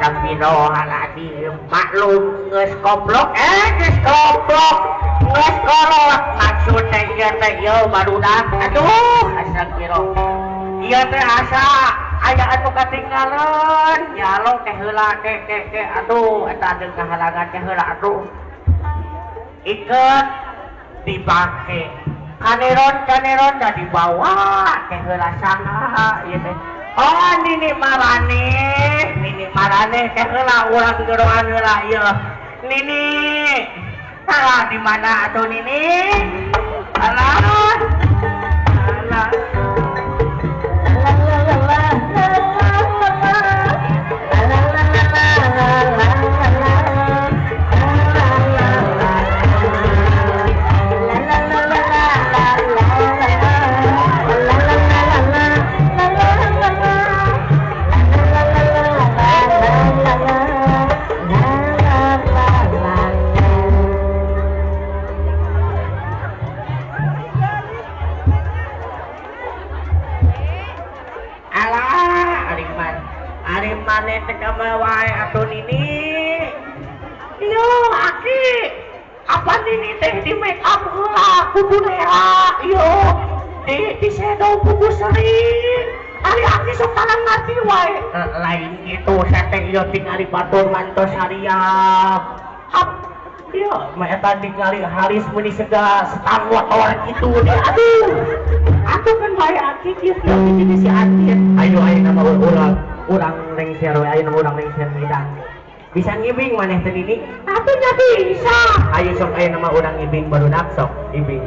Astagfirullahaladzim, maklum geus goblok geus goblok geus kolot maksudnya ieu teh ieu barudak aduh astagfirullah ieu teh asa aya anu katinggalan nyalo teh heula ke aduh eta deung kahalangan teh heula atuh ikeut dipake kaneron da dibawa teh heula saha ieu teh oh nini marane teh heula urang geroan heula ieu nini salah di mana atuh nini alah maneh teh wae atuh nini yo aki apa nini teh di make up heula kudu nera yo di shadow kudu sering ari aki sok talang ngarti wae lain gitu saya teh yo tingali batur mantos hariap hap yo mah eta tingali haris meuni sega setangwa orang itu deh aduh kan bae aki kieu jadi si Atin ayo nama urang lengser we ayeuna urang lengser midang bisa ngibing maneh teh ini atunya bisa ayo sok ayeuna mah urang ngibing barudak sok ibing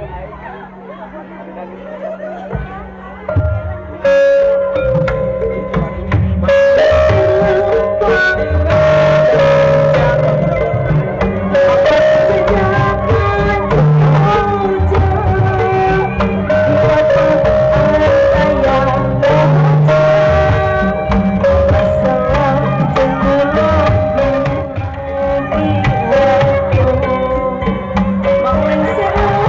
Bang Lengser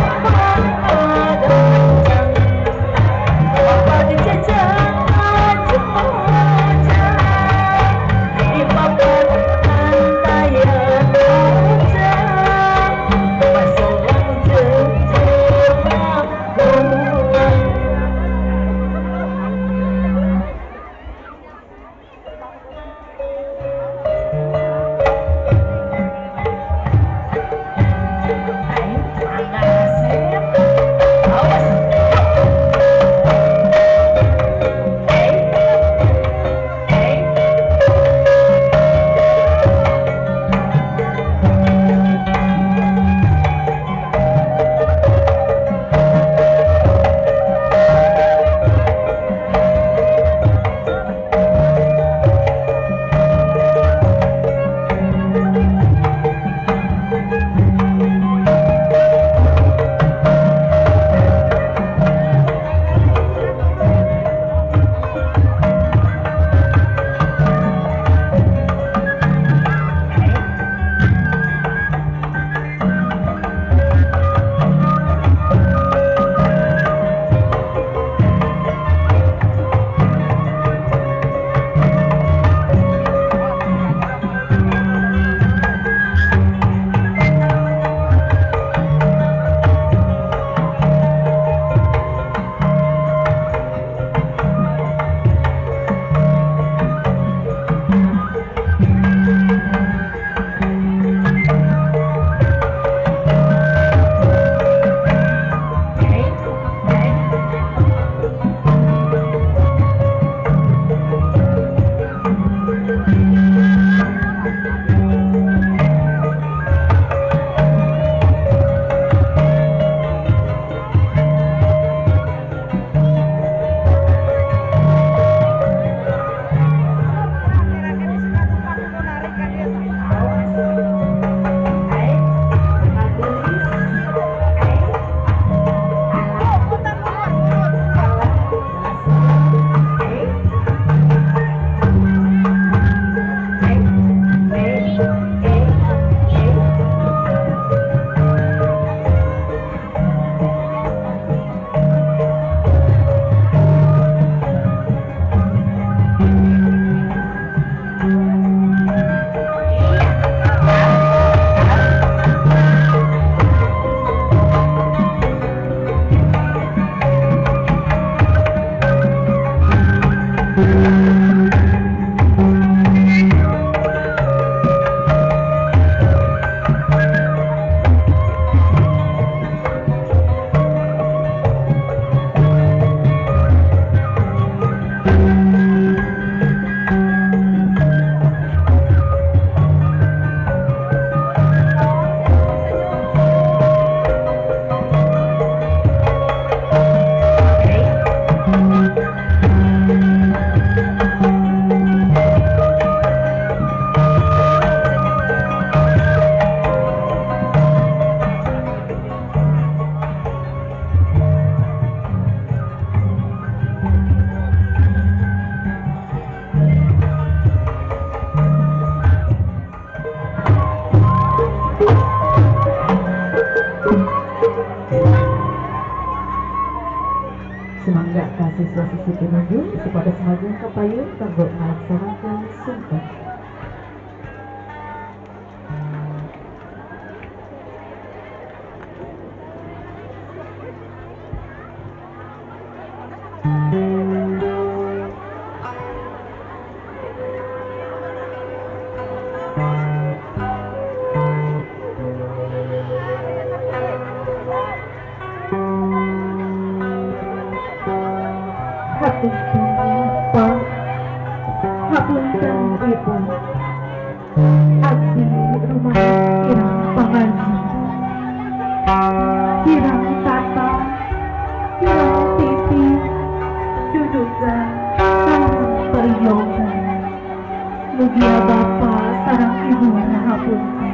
kasih sisi penunjuk kepada semajang kepayun kanggo melaksanakan sumpah. Mugia Bapa sareng Ibu ngahapunten.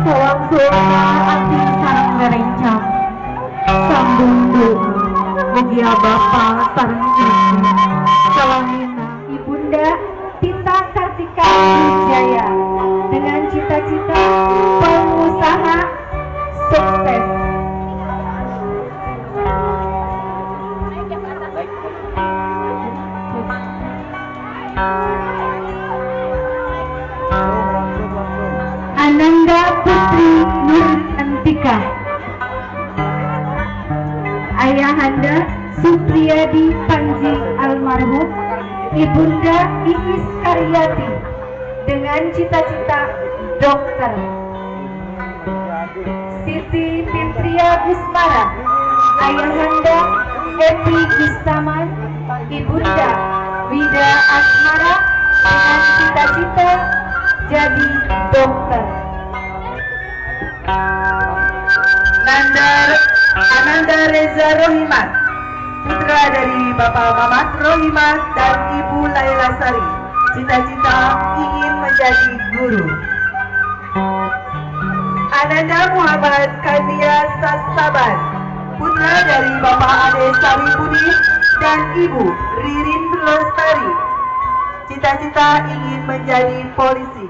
Sawang sulna abdi sareng rerencang. Sambung doa. Mugia Bapa sareng Ibu. Salahina Ibunda Tita Kartika Wijaya dengan cita-cita pengusaha sukses. Ananda Putri Nur Antika, Ayahanda Supriyadi Panji almarhum, Ibunda Iis Karyati dengan cita-cita dokter. Siti Fitria Gusmara, Ayahanda Epi Gustaman, Ibunda Wida Asmara dengan cita-cita jadi dokter. Ananda Reza Rohimat, putra dari Bapak Mamat Rohimat dan Ibu Laila Sari, cita-cita ingin menjadi guru. Ananda Muhammad Kania Sasaban, putra dari Bapak Ade Sari Budi dan Ibu Ririn Lestari, cita-cita ingin menjadi polisi.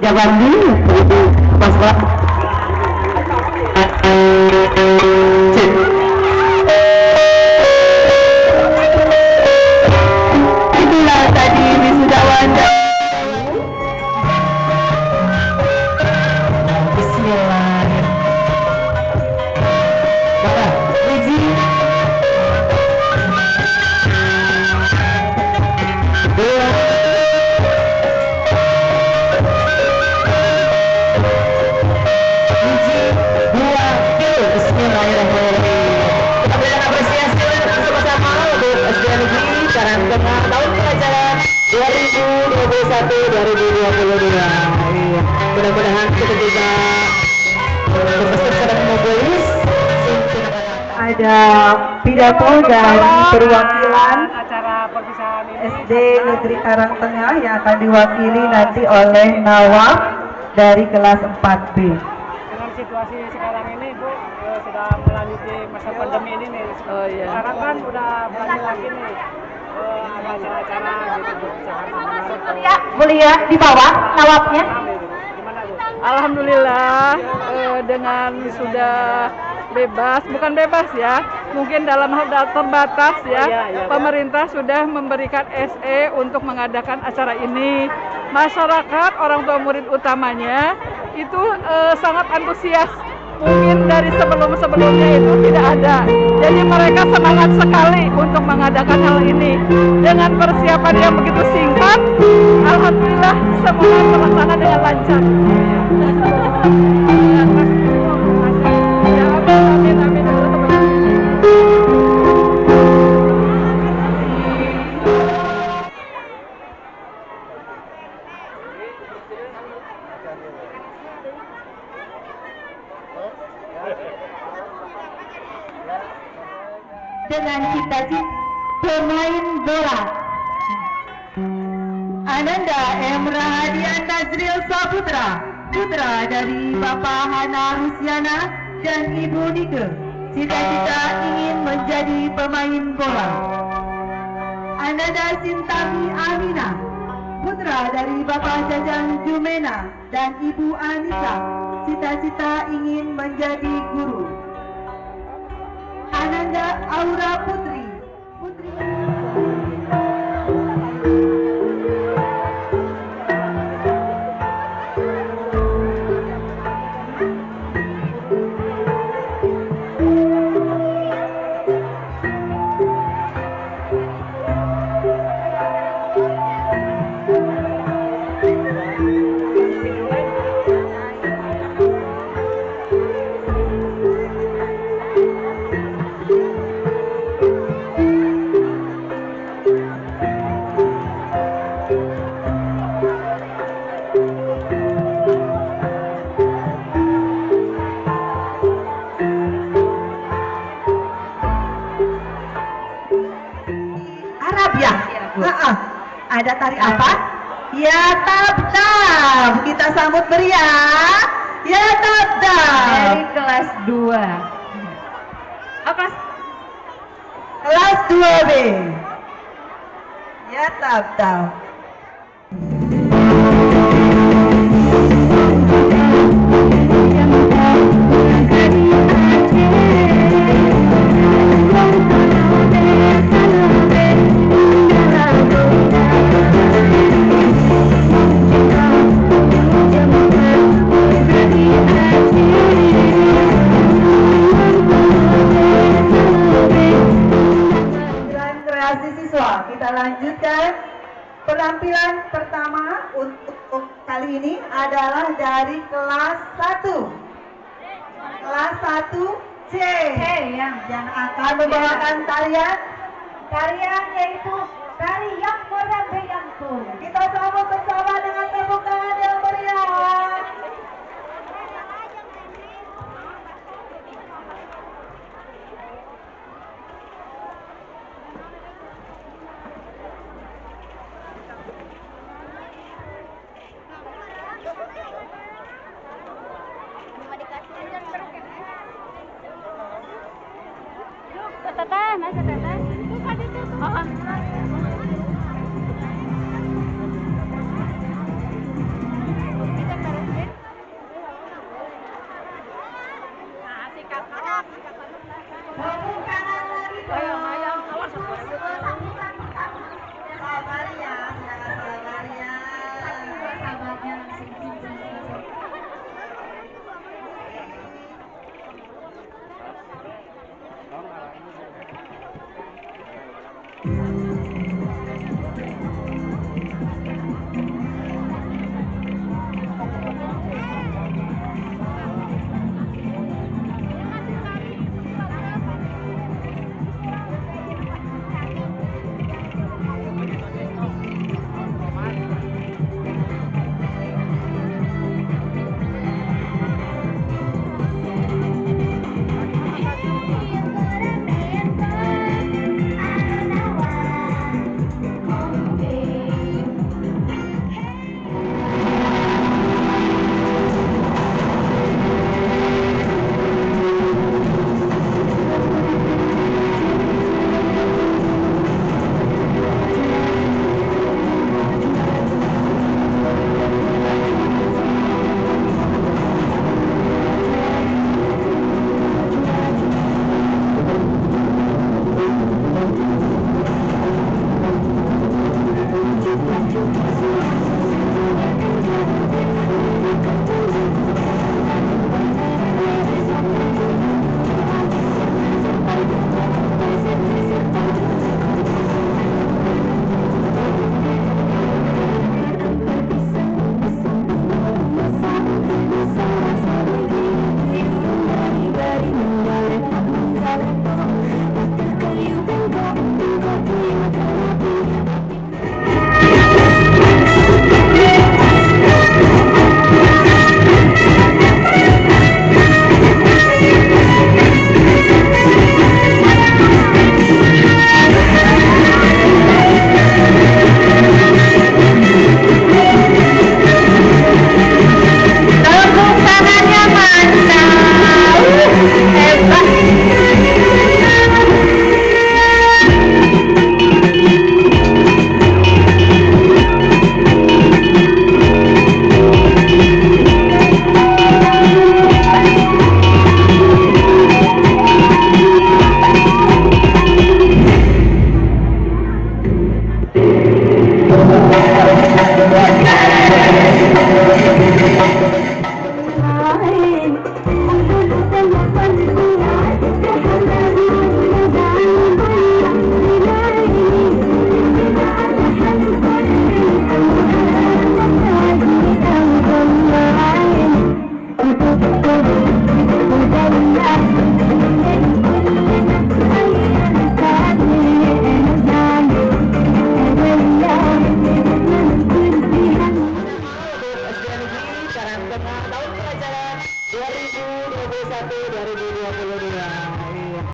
Jawaban dulu, Mas Pak. Itulah tadi wisudawan. Bismillahirrahmanirrahim. Bapak, Wiji. Dua. Dengan tahun pelajaran 2021-2022. Mudah-mudahan kita juga berpesan sedang mobilis. Ada pidato dari perwakilan SD Negeri Karangtengah yang akan diwakili nanti oleh Nawab dari kelas 4B. Dengan situasi sekarang ini Bu, sudah melanjuti masa pandemi ini nih. Oh iya. Sekarang kan udah balik lagi nih. Ada acara-acara gitu Mulia di bawah nawabnya. Alhamdulillah dengan sudah bebas, bukan bebas ya, mungkin dalam hal terbatas ya, pemerintah sudah memberikan SE untuk mengadakan acara ini. Masyarakat, orang tua murid utamanya itu sangat antusias. Mungkin dari sebelum-sebelumnya itu tidak ada. Jadi mereka semangat sekali untuk mengadakan hal ini. Dengan persiapan yang begitu singkat, alhamdulillah semua terlaksana dengan lancar. Amin, amin. Dengan cita-cita pemain bola. Ananda M. Rahadian Nazril Saputra, putra dari Bapak Hana Rusiana dan Ibu Nike, cita-cita ingin menjadi pemain bola. Ananda Sintami Amina, putra dari Bapak Jajang Jumena dan Ibu Anissa, cita-cita ingin menjadi guru. Ananda Aura Putri, putri Arab ya? Ada tari apa? Ya tabdab. Kita sambut meriah. Ya tabdab. Dari kelas 2. Apa? Kelas 2B. Ya tabdab. Kita lanjutkan penampilan pertama untuk kali ini adalah dari kelas 1. Kelas 1C yang akan membawakan tarian yaitu tari yang modern yang pun. Kita sambut bersama dengan tepuk tangan yang meriah. Teteh, masa teteh? Bukan itu. Tepuk tangan lagi dong.